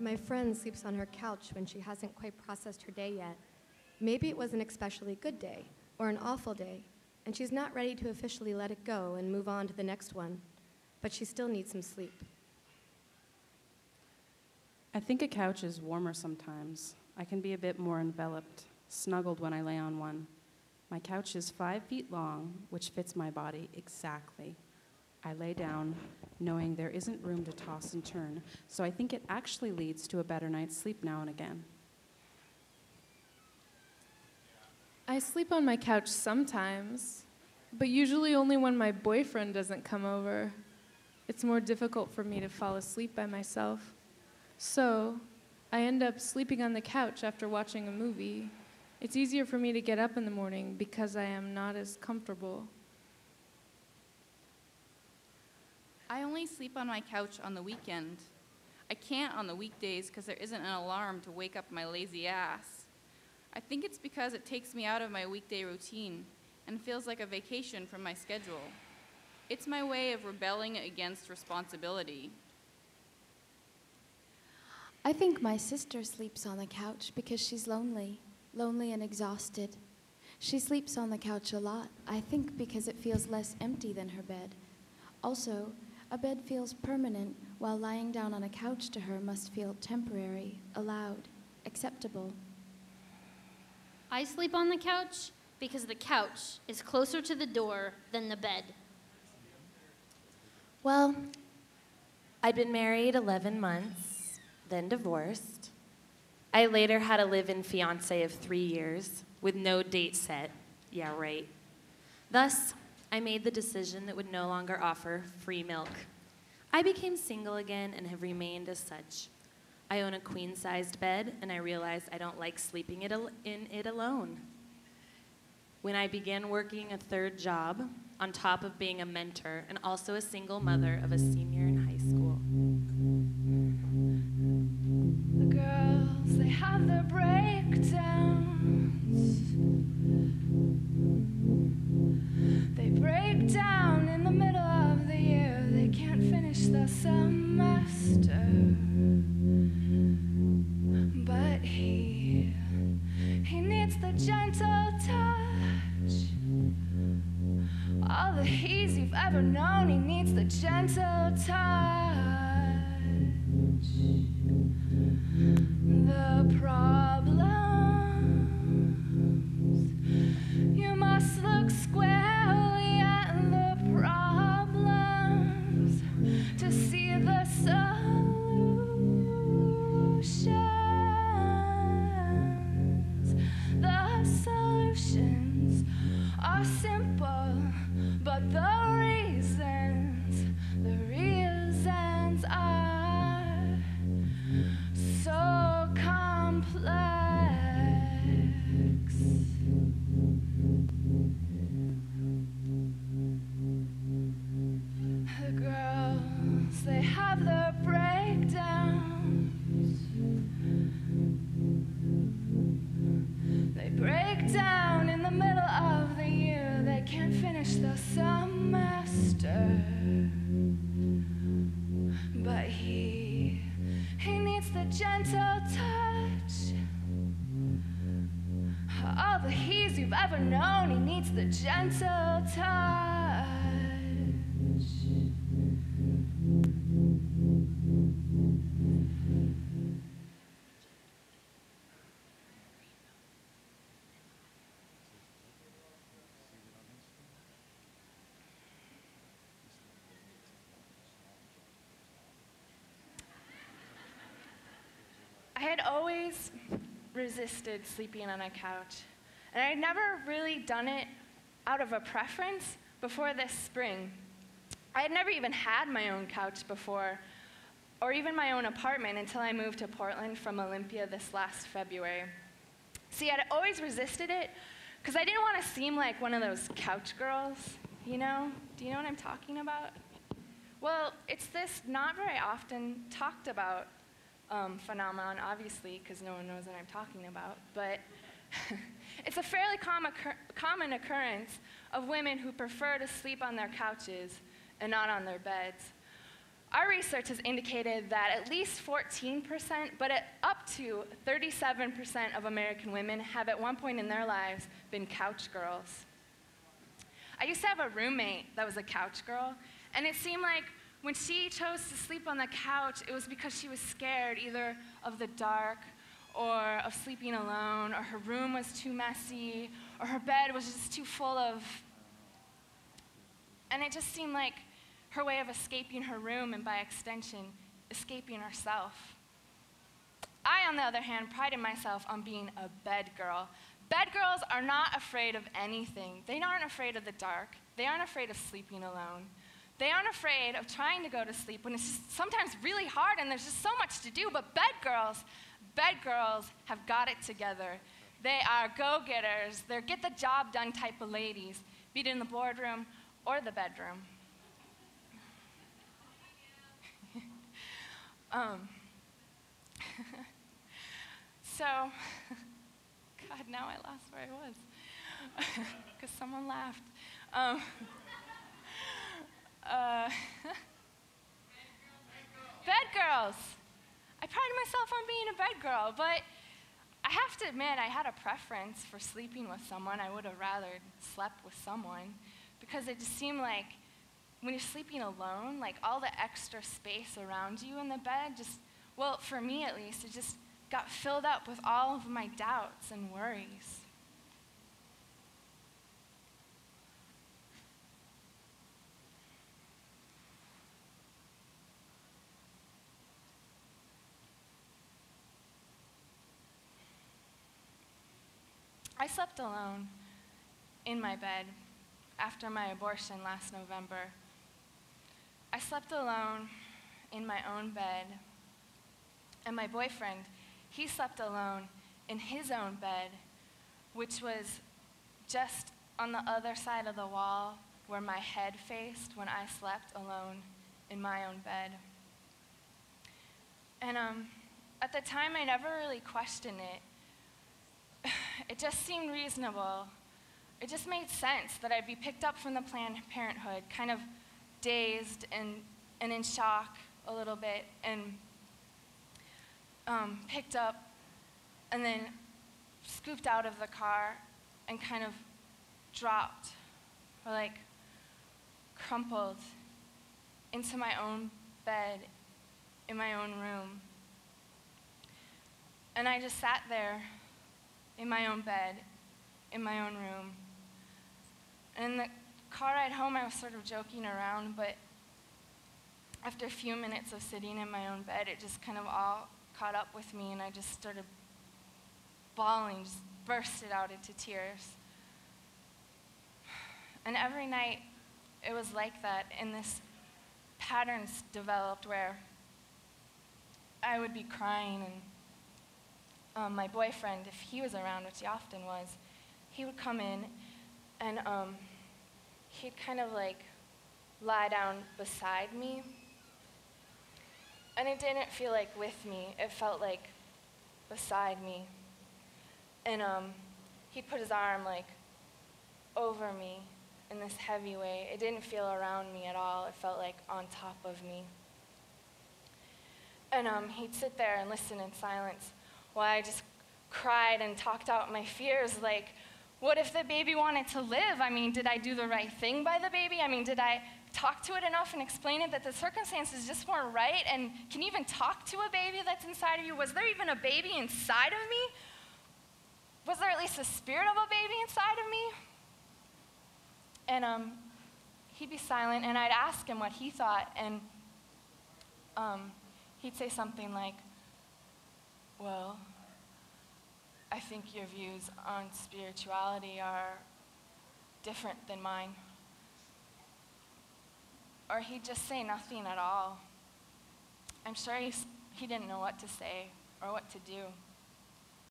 My friend sleeps on her couch when she hasn't quite processed her day yet. Maybe it was an especially good day, or an awful day, and she's not ready to officially let it go and move on to the next one, but she still needs some sleep. I think a couch is warmer sometimes. I can be a bit more enveloped, snuggled when I lay on one. My couch is 5 feet long, which fits my body exactly. I lay down, knowing there isn't room to toss and turn, so I think it actually leads to a better night's sleep now and again. I sleep on my couch sometimes, but usually only when my boyfriend doesn't come over. It's more difficult for me to fall asleep by myself. So, I end up sleeping on the couch after watching a movie. It's easier for me to get up in the morning because I am not as comfortable. I only sleep on my couch on the weekend. I can't on the weekdays because there isn't an alarm to wake up my lazy ass. I think it's because it takes me out of my weekday routine and feels like a vacation from my schedule. It's my way of rebelling against responsibility. I think my sister sleeps on the couch because she's lonely and exhausted. She sleeps on the couch a lot, I think because it feels less empty than her bed. Also, a bed feels permanent, while lying down on a couch to her must feel temporary, allowed, acceptable. I sleep on the couch because the couch is closer to the door than the bed. Well, I'd been married 11 months. Then divorced. I later had a live-in fiancé of 3 years with no date set. Yeah, right. Thus, I made the decision that would no longer offer free milk. I became single again and have remained as such. I own a queen-sized bed, and I realized I don't like sleeping in it alone. When I began working a third job, on top of being a mentor and also a single mother of a senior in high school. The girls, they have their breakdowns. They break down in the middle of the year. They can't finish the semester. But he needs the gentle touch. All the he's you've ever known, he needs the gentle touch. The problems, you must look squarely at the problems to see the solutions. The solutions are simple, but the reasons are so complex. The girls, they have their breakdowns. They break down in the middle of the year. They can't finish the semester. But he needs the gentle touch. All the he's you've ever known, he needs the gentle touch. I had always resisted sleeping on a couch, and I'd never really done it out of a preference before this spring. I had never even had my own couch before, or even my own apartment until I moved to Portland from Olympia this last February. See, I'd always resisted it because I didn't want to seem like one of those couch girls, you know? Do you know what I'm talking about? Well, it's this not very often talked about phenomenon, obviously, because no one knows what I'm talking about, but it's a fairly common occurrence of women who prefer to sleep on their couches and not on their beds. Our research has indicated that at least 14%, but up to 37% of American women have at one point in their lives been couch girls. I used to have a roommate that was a couch girl, and it seemed like when she chose to sleep on the couch, it was because she was scared either of the dark or of sleeping alone, or her room was too messy, or her bed was just too full of... And it just seemed like her way of escaping her room and, by extension, escaping herself. I, on the other hand, prided myself on being a bed girl. Bed girls are not afraid of anything. They aren't afraid of the dark. They aren't afraid of sleeping alone. They aren't afraid of trying to go to sleep when it's just sometimes really hard and there's just so much to do. But bed girls have got it together. They are go-getters. They're get-the-job-done type of ladies, be it in the boardroom or the bedroom. So, God, now I lost where I was, because someone laughed. Bed girls. I prided myself on being a bed girl, but I have to admit I had a preference for sleeping with someone. I would have rather slept with someone, because it just seemed like when you're sleeping alone, like all the extra space around you in the bed just, well, for me at least, it just got filled up with all of my doubts and worries. I slept alone in my bed after my abortion last November. I slept alone in my own bed, and my boyfriend, he slept alone in his own bed, which was just on the other side of the wall where my head faced when I slept alone in my own bed. And at the time, I never really questioned it. It just seemed reasonable. It just made sense that I'd be picked up from the Planned Parenthood, kind of dazed and in shock a little bit, and picked up and then scooped out of the car and kind of dropped, or like crumpled into my own bed in my own room. And I just sat there in my own bed, in my own room. And in the car ride home, I was sort of joking around, but after a few minutes of sitting in my own bed, it just kind of all caught up with me, and I just started bawling, just bursted out into tears. And every night, it was like that, and this patterns developed where I would be crying, and my boyfriend, if he was around, which he often was, he would come in, and he'd kind of like lie down beside me. And it didn't feel like with me, it felt like beside me. And he'd put his arm like over me in this heavy way. It didn't feel around me at all, it felt like on top of me. And he'd sit there and listen in silence while I just cried and talked out my fears, like, what if the baby wanted to live? I mean, did I do the right thing by the baby? I mean, did I talk to it enough and explain it that the circumstances just weren't right? And can you even talk to a baby that's inside of you? Was there even a baby inside of me? Was there at least a spirit of a baby inside of me? And he'd be silent, and I'd ask him what he thought, and he'd say something like, well, I think your views on spirituality are different than mine. Or he'd just say nothing at all. I'm sure he didn't know what to say or what to do.